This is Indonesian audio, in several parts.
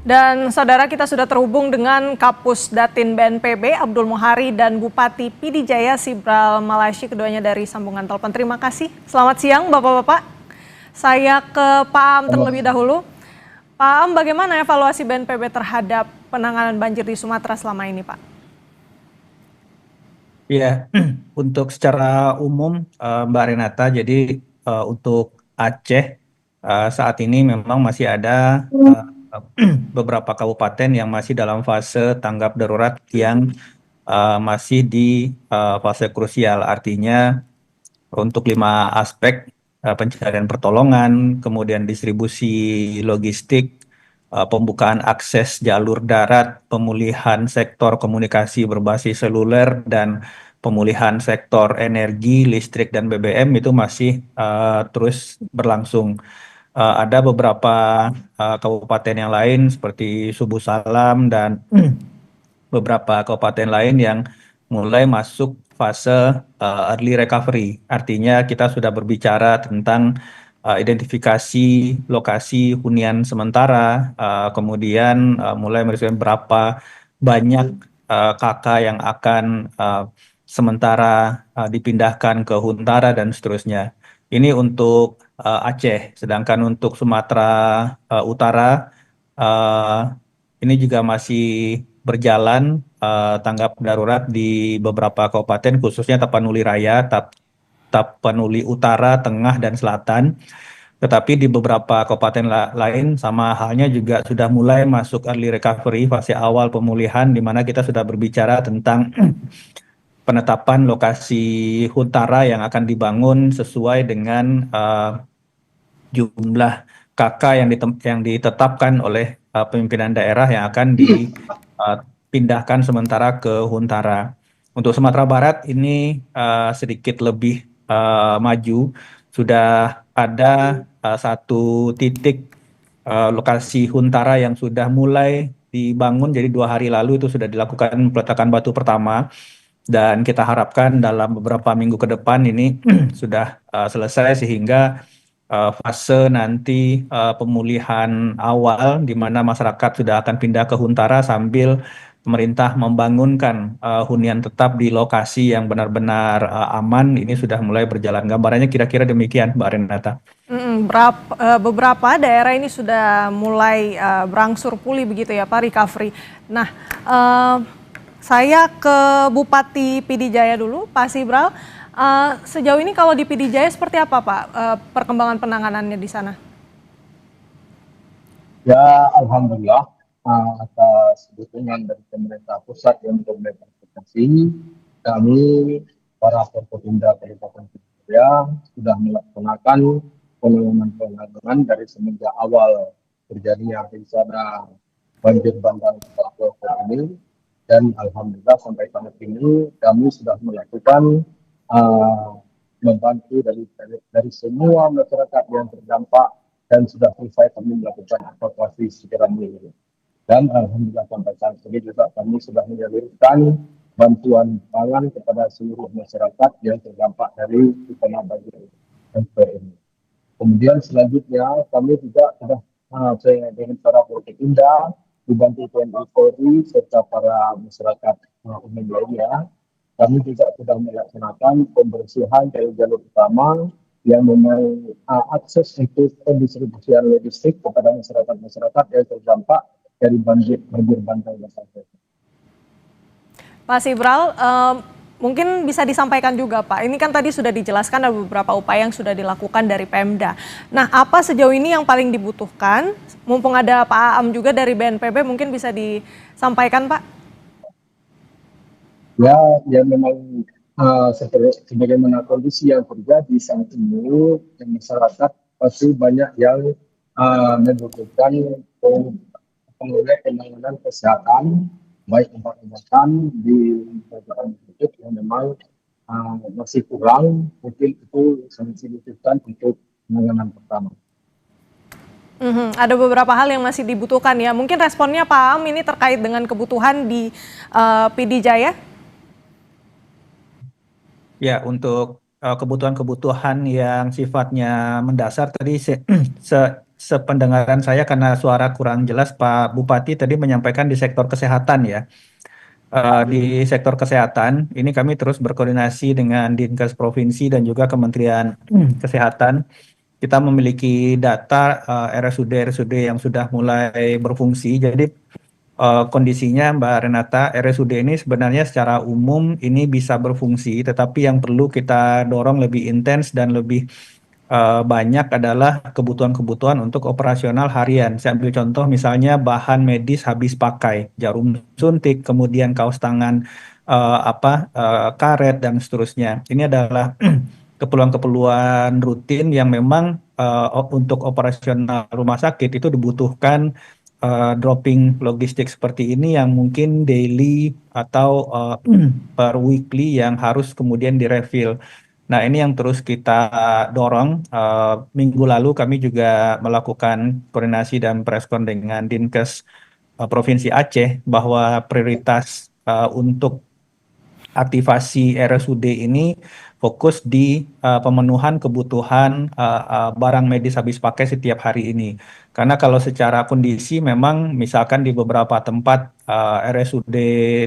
Dan saudara, kita sudah terhubung dengan Kapus Datin BNPB Abdul Muhari dan Bupati Pidijaya Sibral Malaysi, keduanya dari sambungan telepon. Terima kasih. Selamat siang Bapak-Bapak. Saya ke Pak Am terlebih dahulu. Pak Am, bagaimana evaluasi BNPB terhadap penanganan banjir di Sumatera selama ini, Pak? Ya, untuk secara umum Mbak Renata, jadi untuk Aceh saat ini memang masih ada beberapa kabupaten yang masih dalam fase tanggap darurat yang masih di fase krusial. Artinya untuk 5 aspek pencarian pertolongan, kemudian distribusi logistik, pembukaan akses jalur darat, pemulihan sektor komunikasi berbasis seluler, dan pemulihan sektor energi, listrik, dan BBM itu masih terus berlangsung. Ada beberapa kabupaten yang lain seperti Subu Salam dan beberapa kabupaten lain yang mulai masuk fase early recovery. Artinya kita sudah berbicara tentang identifikasi lokasi hunian sementara, kemudian mulai meriliskan berapa banyak KK yang akan sementara dipindahkan ke Huntara dan seterusnya. Ini untuk Aceh, sedangkan untuk Sumatera Utara eh, ini juga masih berjalan tanggap darurat di beberapa kabupaten, khususnya Tapanuli Raya, Tapanuli Utara, Tengah, dan Selatan. Tetapi di beberapa kabupaten lain sama halnya juga sudah mulai masuk early recovery, fase awal pemulihan, di mana kita sudah berbicara tentang penetapan lokasi huntara yang akan dibangun sesuai dengan jumlah KK yang ditetapkan oleh pimpinan daerah yang akan dipindahkan sementara ke Huntara. Untuk Sumatera Barat ini sedikit lebih maju, sudah ada satu titik lokasi Huntara yang sudah mulai dibangun, jadi 2 hari lalu itu sudah dilakukan peletakan batu pertama, dan kita harapkan dalam beberapa minggu ke depan ini sudah selesai sehingga fase nanti pemulihan awal di mana masyarakat sudah akan pindah ke Huntara sambil pemerintah membangunkan hunian tetap di lokasi yang benar-benar aman, ini sudah mulai berjalan. Gambarannya kira-kira demikian, Mbak Renata. Beberapa daerah ini sudah mulai berangsur pulih begitu ya Pak, recovery. Nah, eh, saya ke Bupati Pidijaya dulu, Pak Sibral. Sejauh ini kalau di Pidijaya seperti apa Pak perkembangan penanganannya di sana? Ya, alhamdulillah atas dukungan dari pemerintah pusat yang pemerintah provinsi, kami para Forkopimda Kabupaten Pidijaya sudah melaksanakan penanganan dari semenjak awal terjadinya bencana banjir bandang ini, dan alhamdulillah sampai saat ini kami sudah melakukan uh, membantu dari semua masyarakat yang terdampak, dan sudah selesai kami melakukan evakuasi secara menyeluruh. Dan alhamdulillah sampai saat ini juga kami sudah menyalurkan bantuan pangan kepada seluruh masyarakat yang terdampak dari bencana banjir ini. Kemudian selanjutnya kami juga sudah dengan para Forkopimda dibantu TNI Polri serta para masyarakat umum lainnya, kami juga sudah melaksanakan pembersihan dari jalur utama yang memang akses untuk pendistribusian logistik kepada masyarakat-masyarakat yang terdampak dari banjir bandang yang sampai. Pak Sibral, mungkin bisa disampaikan juga Pak, ini kan tadi sudah dijelaskan ada beberapa upaya yang sudah dilakukan dari Pemda. Nah, apa sejauh ini yang paling dibutuhkan? Mumpung ada Pak Aam juga dari BNPB, mungkin bisa disampaikan Pak? Ya memang sebagaimana kondisi yang terjadi saat ini, masyarakat pasti banyak yang membutuhkan penanganan kesehatan, baik obat-obatan di kerajaan tersebut yang memang masih kurang, mungkin itu sangat signifikan untuk penanganan pertama. Ada beberapa hal yang masih dibutuhkan ya. Mungkin responnya Pak Aam ini terkait dengan kebutuhan di Pidijaya. Ya, untuk kebutuhan-kebutuhan yang sifatnya mendasar tadi sependengaran saya karena suara kurang jelas, Pak Bupati tadi menyampaikan di sektor kesehatan ya. Di sektor kesehatan ini kami terus berkoordinasi dengan Dinkes Provinsi dan juga Kementerian Kesehatan. Kita memiliki data RSUD-RSUD yang sudah mulai berfungsi. Jadi kondisinya Mbak Renata, RSUD ini sebenarnya secara umum ini bisa berfungsi, tetapi yang perlu kita dorong lebih intens dan lebih banyak adalah kebutuhan-kebutuhan untuk operasional harian. Saya ambil contoh misalnya bahan medis habis pakai, jarum suntik, kemudian kaos tangan, karet dan seterusnya. Ini adalah keperluan-keperluan rutin yang memang untuk operasional rumah sakit itu dibutuhkan dropping logistik seperti ini yang mungkin daily atau per weekly yang harus kemudian direfill. Nah, ini yang terus kita dorong. Minggu lalu kami juga melakukan koordinasi dan preskon dengan Dinkes Provinsi Aceh bahwa prioritas untuk aktivasi RSUD ini fokus di pemenuhan kebutuhan barang medis habis pakai setiap hari ini. Karena kalau secara kondisi memang misalkan di beberapa tempat RSUD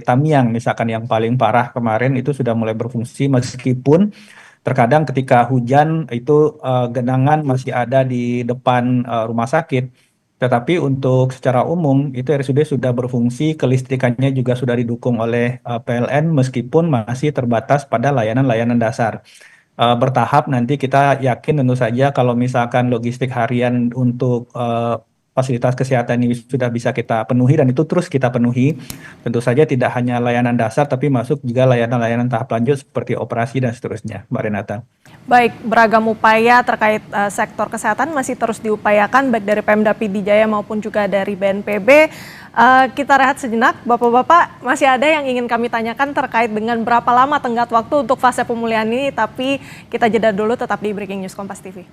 Tamiang misalkan yang paling parah kemarin itu sudah mulai berfungsi meskipun terkadang ketika hujan itu genangan masih ada di depan rumah sakit. Tetapi untuk secara umum itu RSUD sudah berfungsi, kelistrikannya juga sudah didukung oleh PLN meskipun masih terbatas pada layanan-layanan dasar. Bertahap nanti kita yakin tentu saja kalau misalkan logistik harian untuk fasilitas kesehatan ini sudah bisa kita penuhi dan itu terus kita penuhi. Tentu saja tidak hanya layanan dasar tapi masuk juga layanan-layanan tahap lanjut seperti operasi dan seterusnya, Mbak Renata. Baik, beragam upaya terkait sektor kesehatan masih terus diupayakan baik dari Pemda PD Jaya maupun juga dari BNPB. Kita rehat sejenak, Bapak-Bapak, masih ada yang ingin kami tanyakan terkait dengan berapa lama tenggat waktu untuk fase pemulihan ini, tapi kita jeda dulu, tetap di Breaking News Kompas TV.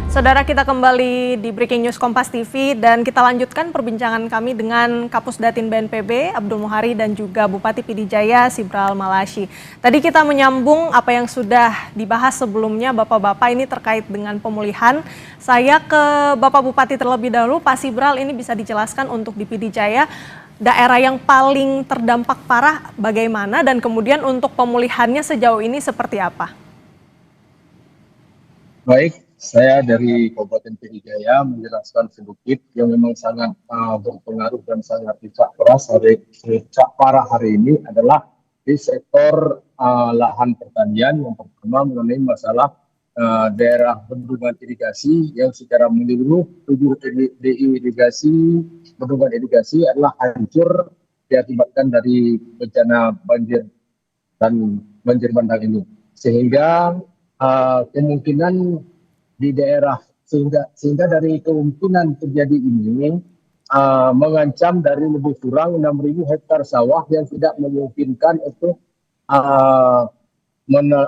Saudara, kita kembali di Breaking News Kompas TV dan kita lanjutkan perbincangan kami dengan Kapus Datin BNPB Abdul Muhari dan juga Bupati PD Jaya Sibral Malasyi. Tadi kita menyambung apa yang sudah dibahas sebelumnya Bapak-Bapak ini terkait dengan pemulihan. Saya ke Bapak Bupati terlebih dahulu, Pak Sibral, ini bisa dijelaskan untuk di PD Jaya daerah yang paling terdampak parah bagaimana dan kemudian untuk pemulihannya sejauh ini seperti apa? Baik, saya dari Kabupaten PD Jaya menjelaskan sedikit yang memang sangat berpengaruh dan sangat dicak parah hari ini adalah di sektor lahan pertanian. Yang pertama mengenai masalah daerah bendungan irigasi yang secara menyeluruh 7 irigasi, bendungan irigasi adalah hancur diakibatkan dari bencana banjir dan banjir bandang ini. Sehingga kemungkinan di daerah sehingga dari kemungkinan terjadi ini mengancam dari lebih kurang 6.000 hektar sawah yang tidak memungkinkan untuk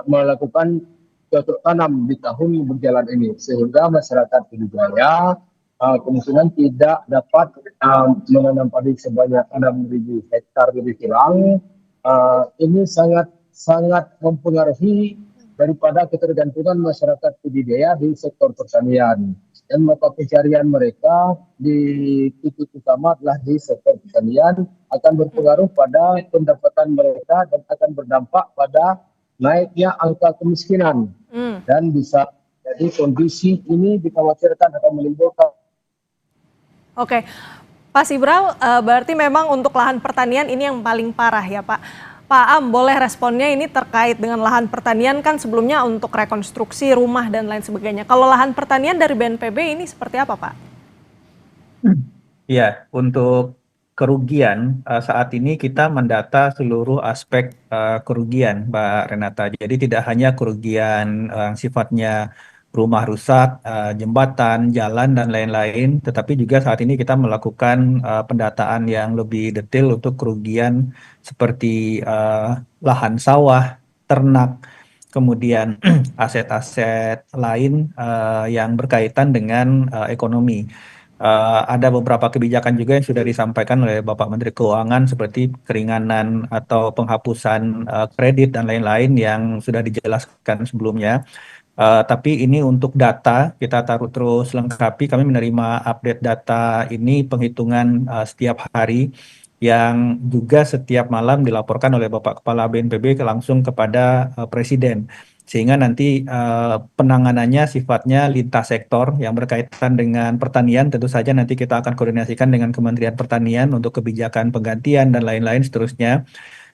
melakukan cocok tanam di tahun berjalan ini, sehingga masyarakat PD Jaya kemungkinan tidak dapat menanam padi sebanyak 6.000 hektar lebih kurang. Ini sangat mempengaruhi daripada ketergantungan masyarakat PD Jaya di sektor pertanian. Dan mata pencarian mereka di titik utama adalah di sektor pertanian, akan berpengaruh pada pendapatan mereka dan akan berdampak pada naiknya angka kemiskinan. Dan bisa jadi kondisi ini dikhawatirkan akan menimbulkan. Oke, Pak Sibral, berarti memang untuk lahan pertanian ini yang paling parah ya Pak. Pak Am, boleh responnya ini terkait dengan lahan pertanian kan sebelumnya untuk rekonstruksi rumah dan lain sebagainya. Kalau lahan pertanian dari BNPB ini seperti apa Pak? Ya, untuk kerugian saat ini kita mendata seluruh aspek kerugian, Mbak Renata. Jadi tidak hanya kerugian sifatnya rumah rusak, jembatan, jalan, dan lain-lain, tetapi juga saat ini kita melakukan pendataan yang lebih detail untuk kerugian seperti lahan sawah, ternak, kemudian aset-aset lain yang berkaitan dengan ekonomi. Ada beberapa kebijakan juga yang sudah disampaikan oleh Bapak Menteri Keuangan seperti keringanan atau penghapusan kredit dan lain-lain yang sudah dijelaskan sebelumnya. Tapi ini untuk data kita taruh terus lengkapi. Kami menerima update data ini penghitungan setiap hari yang juga setiap malam dilaporkan oleh Bapak Kepala BNPB langsung kepada Presiden. Sehingga nanti penanganannya sifatnya lintas sektor yang berkaitan dengan pertanian. Tentu saja nanti kita akan koordinasikan dengan Kementerian Pertanian untuk kebijakan penggantian dan lain-lain seterusnya.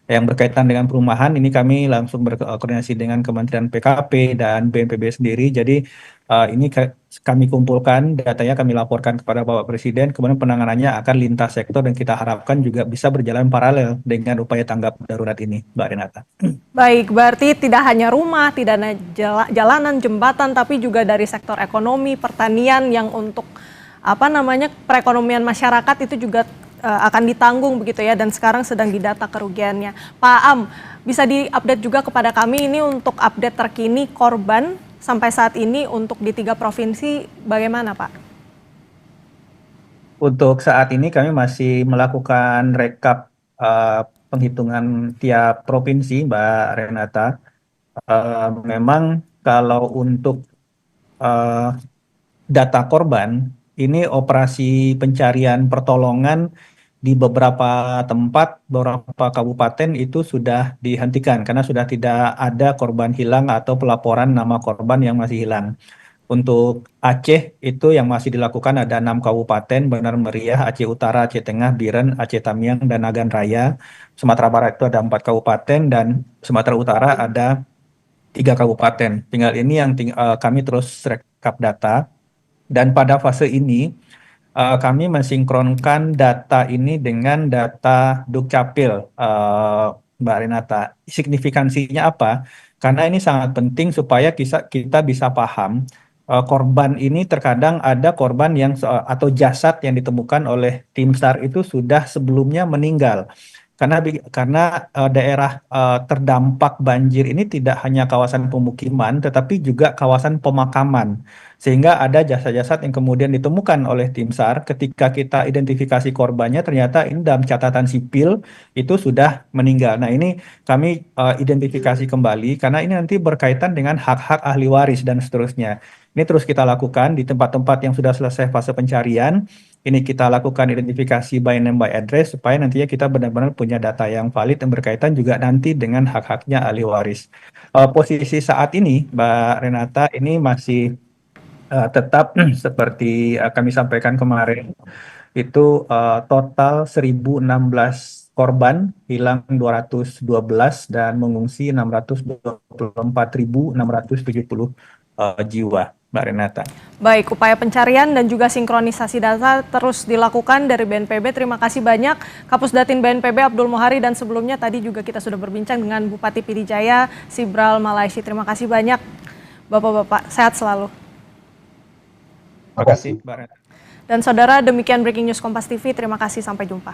Yang berkaitan dengan perumahan ini kami langsung berkoordinasi dengan Kementerian PKP dan BNPB sendiri. Jadi ini kami kumpulkan datanya, kami laporkan kepada Bapak Presiden, kemudian penanganannya akan lintas sektor dan kita harapkan juga bisa berjalan paralel dengan upaya tanggap darurat ini, Mbak Renata. Baik, berarti tidak hanya rumah, tidak hanya jalanan, jembatan, tapi juga dari sektor ekonomi, pertanian yang untuk perekonomian masyarakat itu juga akan ditanggung begitu ya, dan sekarang sedang didata kerugiannya. Pak Am, bisa diupdate juga kepada kami ini untuk update terkini korban sampai saat ini untuk di 3 provinsi bagaimana Pak? Untuk saat ini kami masih melakukan rekap penghitungan tiap provinsi, Mbak Renata. Memang kalau untuk data korban, ini operasi pencarian pertolongan di beberapa tempat, beberapa kabupaten itu sudah dihentikan karena sudah tidak ada korban hilang atau pelaporan nama korban yang masih hilang. Untuk Aceh itu yang masih dilakukan ada 6 kabupaten, Benar Meriah, Aceh Utara, Aceh Tengah, Biren, Aceh Tamiang, dan Nagan Raya. Sumatera Barat itu ada 4 kabupaten dan Sumatera Utara ada 3 kabupaten. Tinggal ini yang kami terus rekap data. Dan pada fase ini kami mensinkronkan data ini dengan data Dukcapil, Mbak Renata. Signifikansinya apa? Karena ini sangat penting supaya kita bisa paham korban ini terkadang ada korban yang atau jasad yang ditemukan oleh tim SAR itu sudah sebelumnya meninggal. Karena daerah terdampak banjir ini tidak hanya kawasan pemukiman, tetapi juga kawasan pemakaman. Sehingga ada jasad-jasad yang kemudian ditemukan oleh tim SAR ketika kita identifikasi korbannya ternyata ini dalam catatan sipil itu sudah meninggal. Nah ini kami identifikasi kembali karena ini nanti berkaitan dengan hak-hak ahli waris dan seterusnya. Ini terus kita lakukan di tempat-tempat yang sudah selesai fase pencarian. Ini kita lakukan identifikasi by name by address supaya nantinya kita benar-benar punya data yang valid yang berkaitan juga nanti dengan hak-haknya ahli waris. Posisi saat ini, Mbak Renata, ini masih tetap seperti kami sampaikan kemarin, itu total 1.016 korban, hilang 212 dan mengungsi 624.670 jiwa, Mbak Renata. Baik, upaya pencarian dan juga sinkronisasi data terus dilakukan dari BNPB. Terima kasih banyak Kapusdatin BNPB Abdul Muhari, dan sebelumnya tadi juga kita sudah berbincang dengan Bupati Pd Jaya Sibral Malaysi. Terima kasih banyak Bapak-bapak, sehat selalu. Terima kasih, Mbak Renata. Dan saudara, demikian Breaking News Kompas TV. Terima kasih, sampai jumpa.